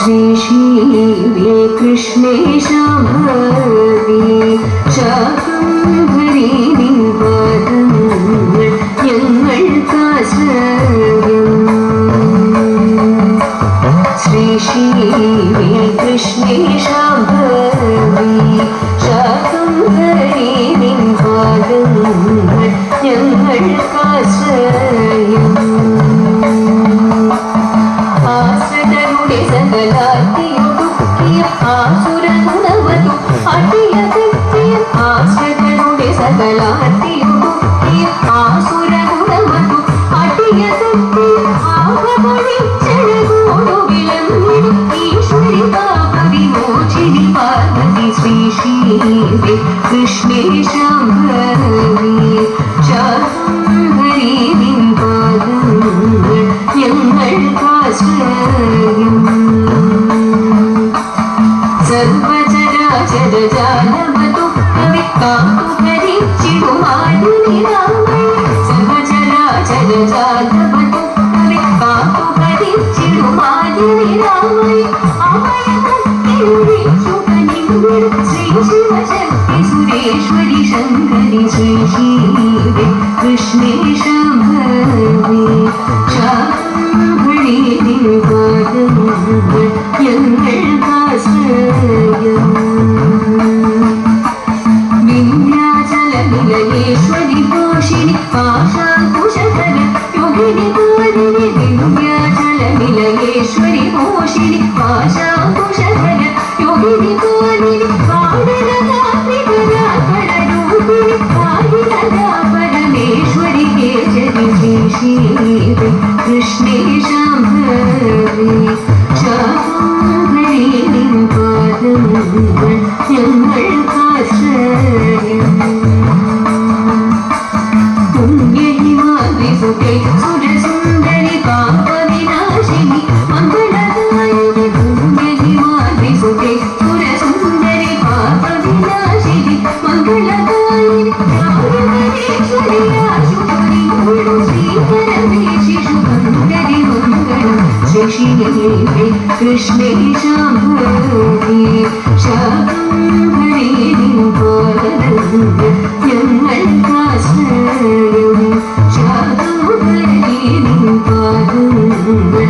श्री कृष्णे शाम्भवी शाकम्भरी निवादं श्री कृष्णे शाम्भवी शाकम्भरी निवादं ആശ്രിതരുടെ സകലാർത്തിയൊടുക്കിയ ആസുരഗുണവതു അടിയകറ്റിയ ആശ്രിതരുടെ സകലാർത്തിയൊടുക്കിയ ആസുരഗുണവതു അടിയകറ്റിയ ആവപണിച്ചഴകോടു വിളങ്ങിടും ഈശ്വരി പാപവിമോചിനി പാർവതി ശ്രീ ശ്രീ കൃഷ്ണേ ശാംഭവി ശാംഭരി നിൻ പാദങ്ങൾ ഞങ്ങൾക്കാശ്രയം സർവചരാചരജാലമതു കവിക്കാത്തു ഭരിച്ചിടുമാനിരാമൻ സർവചരാചരജാലമതു കവിക്കാത്തു ഭരിച്ചിടുമാനിരാമൻ ശ്രീ ശിവശക്തി സുരേശ്വരി ശങ്കരി ശ്രീ ശ്രീ കൃഷ്ണേ ശാംഭവി ശാംഭരി നിൻ പാദങ്ങൾ ഞങ്ങൾക്കാശ്രയം വിന്ധ്യാചല നിലയേശ്വരി പോഷിണി പാശാകുശധര യോഗിനി പാലിനി വിന്ധ്യാചല നിലയേശ്വരി പോഷിണി പാശാകുശധര യോഗിനി പാലിനി പാടലകാത്രികരാപരൂപിണി പാഹിലതാ പരമേശ്വരി കേചരി ശ്രീ ശ്രീ കൃഷ്ണേ ശാംഭവി ശാംഭരി നിൻ പാദങ്ങൾ ഞങ്ങൾക്കാശ്രയം പുണ്യഹിമാദ്രിസുതേ സുരസുന്ദരി പാപവിനാശിനി മംഗളദായിനി പുണ്യഹിമാദ്രിസുതേ സുരസുന്ദരി പാപവിനാശിനി മംഗളദായിനി രാമേശ്വരി ആശുപരി ശ്രീകരമേശി ശുഭങ്കരി മംഗളം ശ്രീ കൃഷ്ണേ ശാംഭവി ശാംഭരി നിൻ പാദങ്ങൾ ഞങ്ങൾക്കാശ്രയം ശാംഭരി നിൻ പാദങ്ങൾ